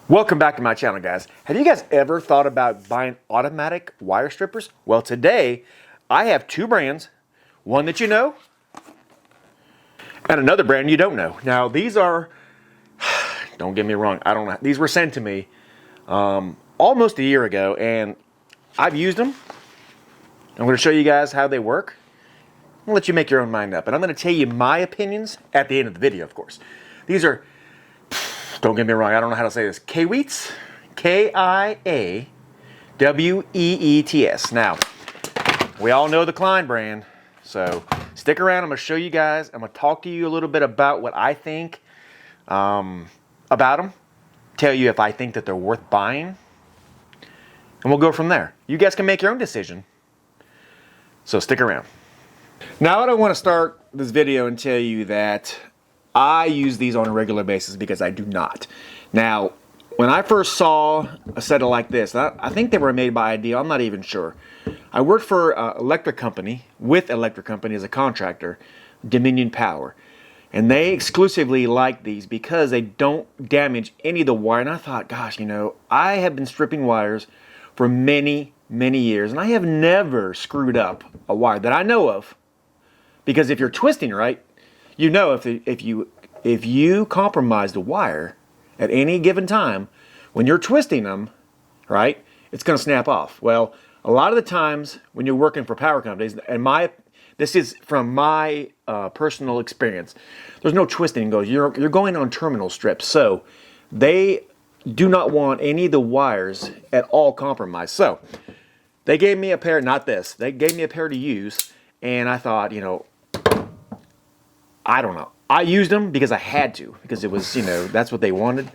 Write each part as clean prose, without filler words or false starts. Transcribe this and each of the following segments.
Welcome back to my channel, guys. Have you guys ever thought about buying automatic wire strippers? Well, today I have two brands, one that you know and another brand you don't know. Now these are, don't get me wrong, I don't know, these were sent to me almost a year ago and I've used them. I'm going to show you guys how they work. I'll let you make your own mind up, and I'm going to tell you my opinions at the end of the video, of course. These are, don't get me wrong, I don't know how to say this, Kiaweets, K-I-A-W-E-E-T-S. Now, we all know the Klein brand, so stick around. I'm going to show you guys, I'm going to talk to you a little bit about what I think about them, tell you if I think that they're worth buying, and we'll go from there. You guys can make your own decision, so stick around. Now, I don't want to start this video and tell you that I use these on a regular basis, because I do not. Now, when I first saw a set of like this, I think they were made by Ideal, I'm not even sure. I worked for an electric company, as a contractor, Dominion Power. And they exclusively like these because they don't damage any of the wire. And I thought, gosh, you know, I have been stripping wires for many, many years, and I have never screwed up a wire that I know of. Because if you're twisting right, you know if you compromise the wire at any given time, when you're twisting them, right, it's going to snap off. Well, a lot of the times when you're working for power companies, and this is from my personal experience, there's no twisting. You're going on terminal strips, so they do not want any of the wires at all compromised. So they gave me a pair, not this, they gave me a pair to use, and I thought, you know, I don't know. I used them because I had to, because it was, you know, that's what they wanted.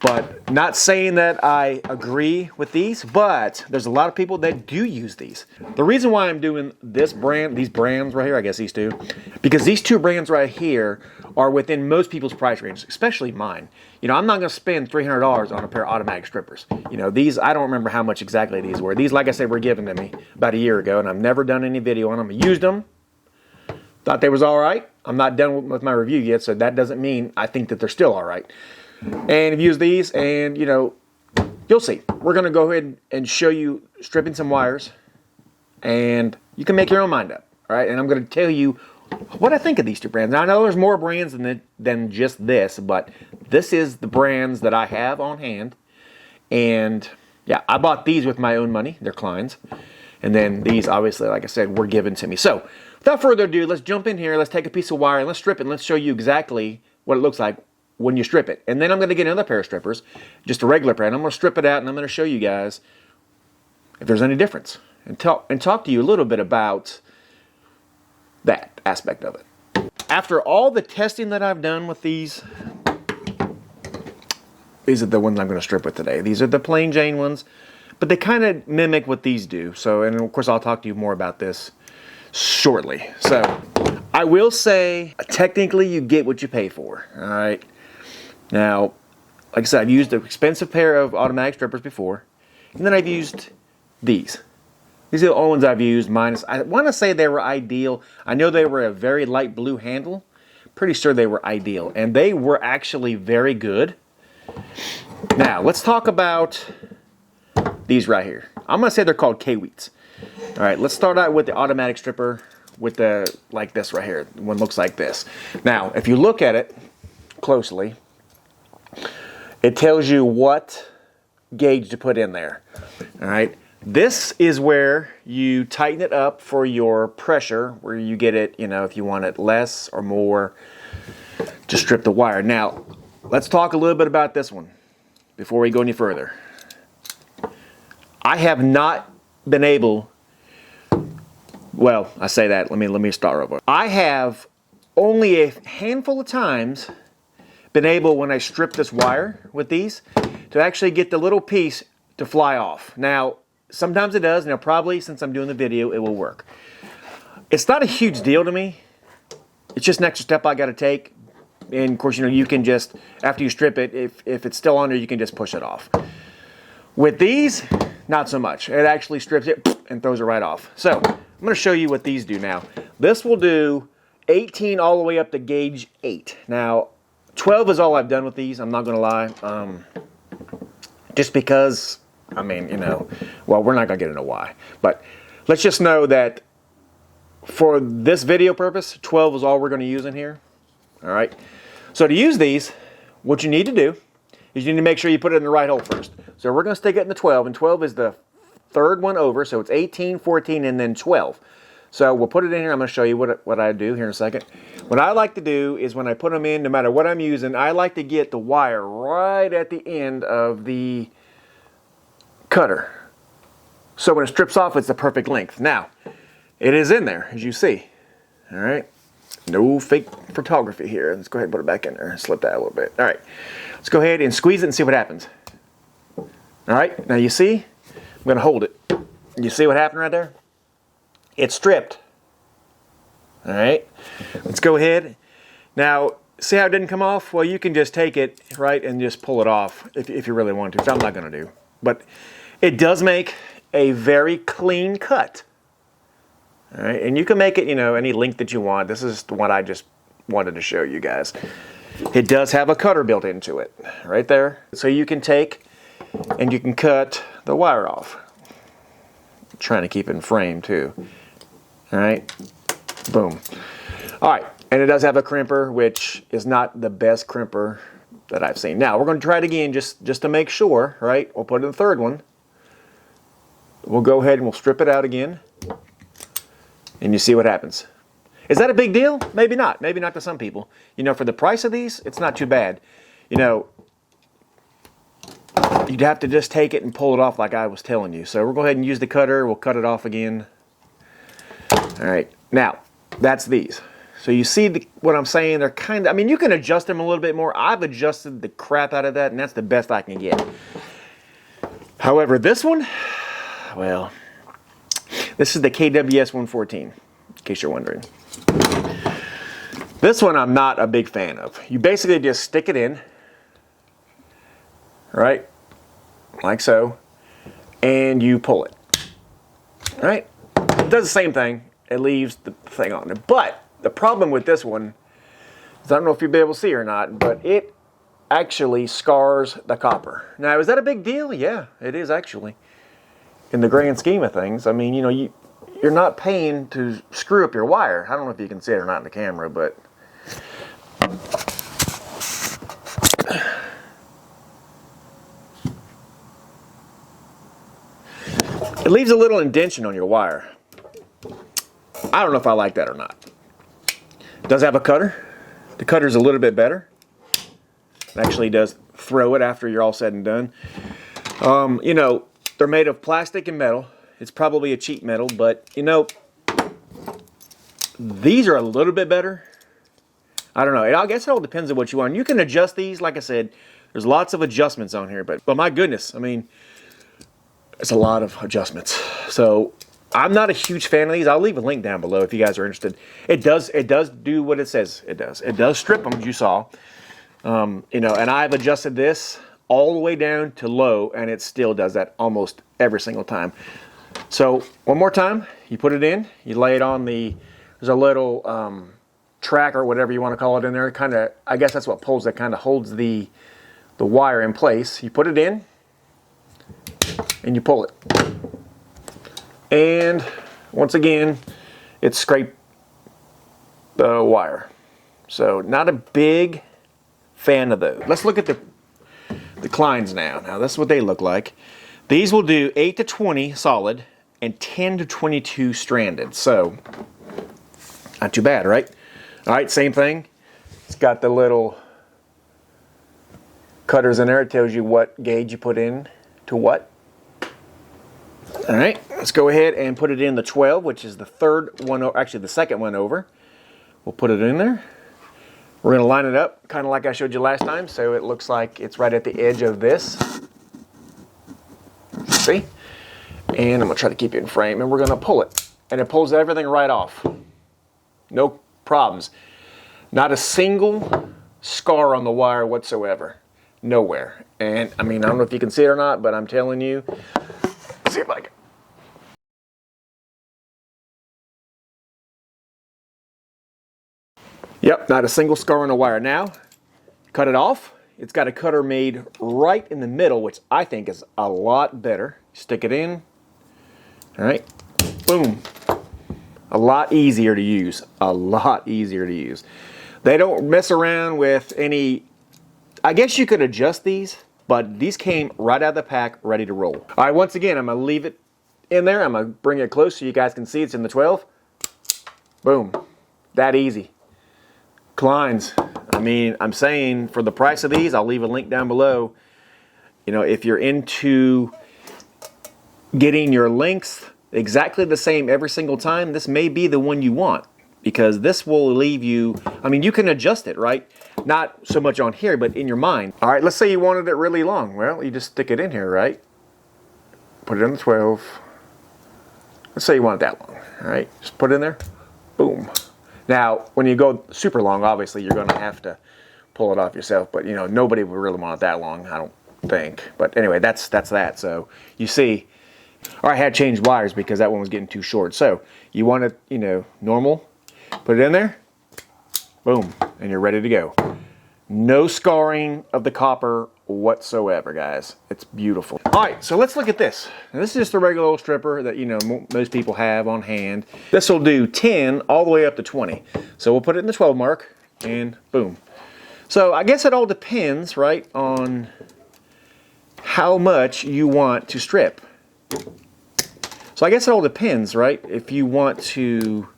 But not saying that I agree with these, but there's a lot of people that do use these. The reason why I'm doing this brand, these brands right here, I guess these two, because these two brands right here are within most people's price range, especially mine. You know, I'm not going to spend $300 on a pair of automatic strippers. You know, these, I don't remember how much exactly these were. These, like I said, were given to me about a year ago, and I've never done any video on them. I used them. Thought they was all right. I'm not done with my review yet, so that doesn't mean I think that they're still all right. And I've used these, and, you know, you'll see. We're going to go ahead and show you stripping some wires, and you can make your own mind up, all right? And I'm going to tell you what I think of these two brands. Now, I know there's more brands than just this, but this is the brands that I have on hand. And, yeah, I bought these with my own money. They're Klein's. And then these, obviously, like I said, were given to me. So, without further ado, let's jump in here. Let's take a piece of wire and let's strip it. And let's show you exactly what it looks like when you strip it. And then I'm going to get another pair of strippers, just a regular pair. And I'm going to strip it out, and I'm going to show you guys if there's any difference. And talk to you a little bit about that aspect of it. After all the testing that I've done with these are the ones I'm going to strip with today. These are the plain Jane ones, but they kind of mimic what these do. So, and of course, I'll talk to you more about this shortly. So, I will say, technically, you get what you pay for. All right. Now, like I said, I've used an expensive pair of automatic strippers before, and then I've used these. These are the only ones I've used, minus, I want to say they were Ideal. I know they were a very light blue handle. Pretty sure they were Ideal, and they were actually very good. Now, let's talk about these right here. I'm going to say they're called Kiaweets. All right, let's start out with the automatic stripper with the, like this right here. One looks like this. Now, if you look at it closely, it tells you what gauge to put in there. All right, this is where you tighten it up for your pressure, where you get it, you know, if you want it less or more to strip the wire. Now, let's talk a little bit about this one before we go any further. I have not been able, well, I say that, let me start over. I have only a handful of times been able, when I strip this wire with these, to actually get the little piece to fly off. Now, sometimes it does. Now, probably, since I'm doing the video, it will work. It's not a huge deal to me. It's just an extra step I got to take. And, of course, you know, you can just, after you strip it, if it's still on there, you can just push it off. With these, not so much. It actually strips it and throws it right off. So, I'm going to show you what these do now. This will do 18 all the way up to gauge 8. Now, 12 is all I've done with these, I'm not going to lie. Just because, I mean, you know, well, we're not going to get into why. But let's just know that for this video purpose, 12 is all we're going to use in here. All right. So to use these, what you need to do is you need to make sure you put it in the right hole first. So we're going to stick it in the 12, and 12 is the third one over. So it's 18, 14, and then 12. So we'll put it in here. I'm going to show you what I do here in a second. What I like to do is when I put them in, no matter what I'm using, I like to get the wire right at the end of the cutter. So when it strips off, it's the perfect length. Now, it is in there, as you see. All right. No fake photography here. Let's go ahead and put it back in there. Slip that a little bit. All right. Let's go ahead and squeeze it and see what happens. All right. Now you see, I'm going to hold it. You see what happened right there? It's stripped. All right. Let's go ahead. Now, see how it didn't come off? Well, you can just take it, right, and just pull it off if you really want to, which I'm not going to do. But it does make a very clean cut. All right, and you can make it, you know, any length that you want. This is the one I just wanted to show you guys. It does have a cutter built into it, right there. So you can take and you can cut the wire off. I'm trying to keep it in frame too. All right, boom. All right, and it does have a crimper, which is not the best crimper that I've seen. Now, we're going to try it again just to make sure, right? We'll put it in the third one. We'll go ahead and we'll strip it out again. And you see what happens. Is that a big deal? Maybe not. Maybe not to some people. You know, for the price of these, it's not too bad. You know, you'd have to just take it and pull it off like I was telling you. So we'll go ahead and use the cutter. We'll cut it off again. All right. Now, that's these. So you see what I'm saying? They're kind of, I mean, you can adjust them a little bit more. I've adjusted the crap out of that, and that's the best I can get. However, this one, well, this is the KWS 114, in case you're wondering. This one I'm not a big fan of. You basically just stick it in, right, like so, and you pull it, right? It does the same thing. It leaves the thing on there. But the problem with this one is, I don't know if you'll be able to see or not, but it actually scars the copper. Now, is that a big deal? Yeah, it is actually. In the grand scheme of things, I mean, you know, you're not paying to screw up your wire. I don't know if you can see it or not in the camera, but it leaves a little indentation on your wire. I don't know if I like that or not. It does have a cutter. The cutter's a little bit better. It actually does throw it after you're all said and done. You know, they're made of plastic and metal. It's probably a cheap metal, but you know, these are a little bit better. I don't know. I guess it all depends on what you want. You can adjust these. Like I said, there's lots of adjustments on here, but my goodness, I mean, it's a lot of adjustments. So I'm not a huge fan of these. I'll leave a link down below if you guys are interested. It does do what it says it does. It does strip them, as you saw. You know, and I've adjusted this all the way down to low, and it still does that almost every single time. So one more time, you put it in, you lay it on there's a little track or whatever you want to call it in there. Kind of, I guess that's what pulls that, kind of holds the wire in place. You put it in, and you pull it. And once again, it scraped the wire. So not a big fan of those. Let's look at the Kleins now. Now this is what they look like. These will do 8 to 20 solid and 10 to 22 stranded. So not too bad, right? All right, same thing. It's got the little cutters in there. It tells you what gauge you put in to what. All right, let's go ahead and put it in the 12, which is the third one, actually the second one over. We'll put it in there. We're going to line it up, kind of like I showed you last time, so it looks like it's right at the edge of this. See? And I'm going to try to keep it in frame, and we're going to pull it. And it pulls everything right off. No problems. Not a single scar on the wire whatsoever. Nowhere. And, I mean, I don't know if you can see it or not, but I'm telling you. Let's see if I can. Yep, not a single scar on the wire. Now, cut it off. it's got a cutter made right in the middle, which I think is a lot better. Stick it in. All right. Boom. A lot easier to use. A lot easier to use. They don't mess around with any... I guess you could adjust these, but these came right out of the pack, ready to roll. All right, once again, I'm going to leave it in there. I'm going to bring it close so you guys can see it's in the 12. Boom. That easy. Klein's. I mean, I'm saying for the price of these, I'll leave a link down below. You know, if you're into getting your length exactly the same every single time, this may be the one you want, because this will leave you, I mean, you can adjust it, right? Not so much on here, but in your mind. All right, let's say you wanted it really long. Well, you just stick it in here, right? Put it in the 12. Let's say you want it that long. All right, just put it in there. Boom. Now, when you go super long, obviously, you're going to have to pull it off yourself. But, you know, nobody would really want it that long, I don't think. But anyway, that's that. So, you see, or I had changed wires because that one was getting too short. So, you want it, you know, normal. Put it in there. Boom. And you're ready to go. No scarring of the copper whatsoever, guys. It's beautiful. All right, so let's look at this. Now, this is just a regular old stripper that, you know, most people have on hand. This will do 10 all the way up to 20. So we'll put it in the 12 mark, and boom. So I guess it all depends, right, on how much you want to strip. So I guess it all depends, right, if you want to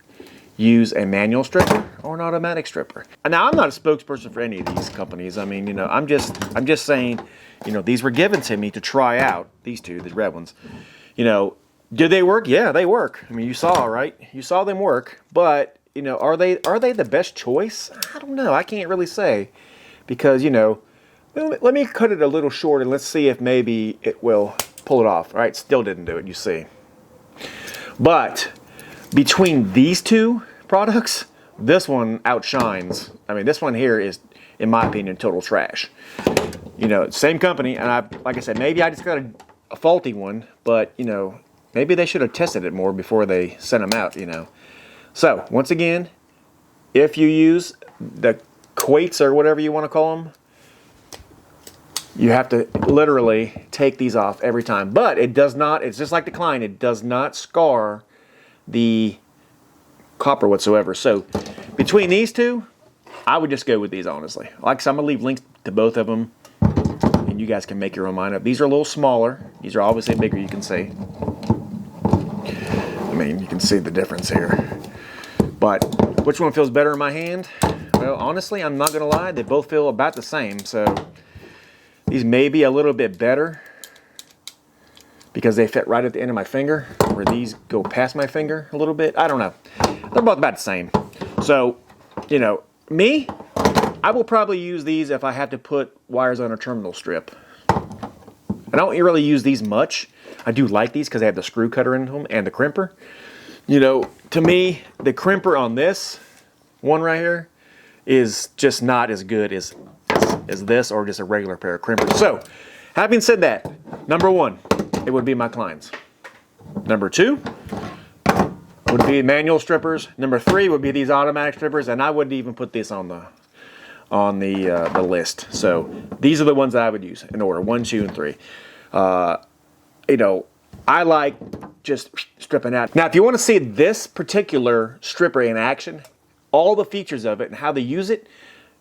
use a manual stripper or an automatic stripper. Now, I'm not a spokesperson for any of these companies. I mean, you know, I'm just saying, you know, these were given to me to try out. These two, the red ones. You know, did they work? Yeah, they work. I mean, you saw, right? You saw them work. But, you know, are they the best choice? I don't know. I can't really say, because, you know, let me cut it a little short and let's see if maybe it will pull it off. All right, still didn't do it, you see. But between these two products, this one outshines. I mean, this one here is, in my opinion, total trash. You know, same company, and like I said, maybe I just got a faulty one, but, you know, maybe they should have tested it more before they sent them out, you know. So, once again, if you use the quates or whatever you want to call them, you have to literally take these off every time. But it does not, it's just like the Klein, it does not scar the copper whatsoever. So between these two, I would just go with these, honestly. Like I said, I'm gonna leave links to both of them, and you guys can make your own mind up. These are a little smaller. These are obviously bigger, you can see. I mean, you can see the difference here. But which one feels better in my hand? Well, honestly, I'm not gonna lie, they both feel about the same. So these may be a little bit better because they fit right at the end of my finger, where these go past my finger a little bit. I don't know. They're both about the same. So, you know, me, I will probably use these if I have to put wires on a terminal strip. I don't really use these much. I do like these because they have the screw cutter in them and the crimper. You know, to me, the crimper on this one right here is just not as good as this or just a regular pair of crimpers. So, having said that, number one, it would be my Kleins. Number two would be manual strippers. Number three would be these automatic strippers, and I wouldn't even put this on the list. So these are the ones that I would use in order: 1, 2, and 3. You know, I like just stripping out. Now, if you want to see this particular stripper in action, all the features of it and how they use it,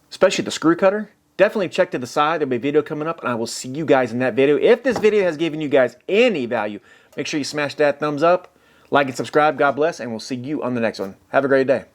especially the screw cutter, definitely check to the side. There'll be a video coming up, and I will see you guys in that video. If this video has given you guys any value, make sure you smash that thumbs up, like and subscribe. God bless, and we'll see you on the next one. Have a great day.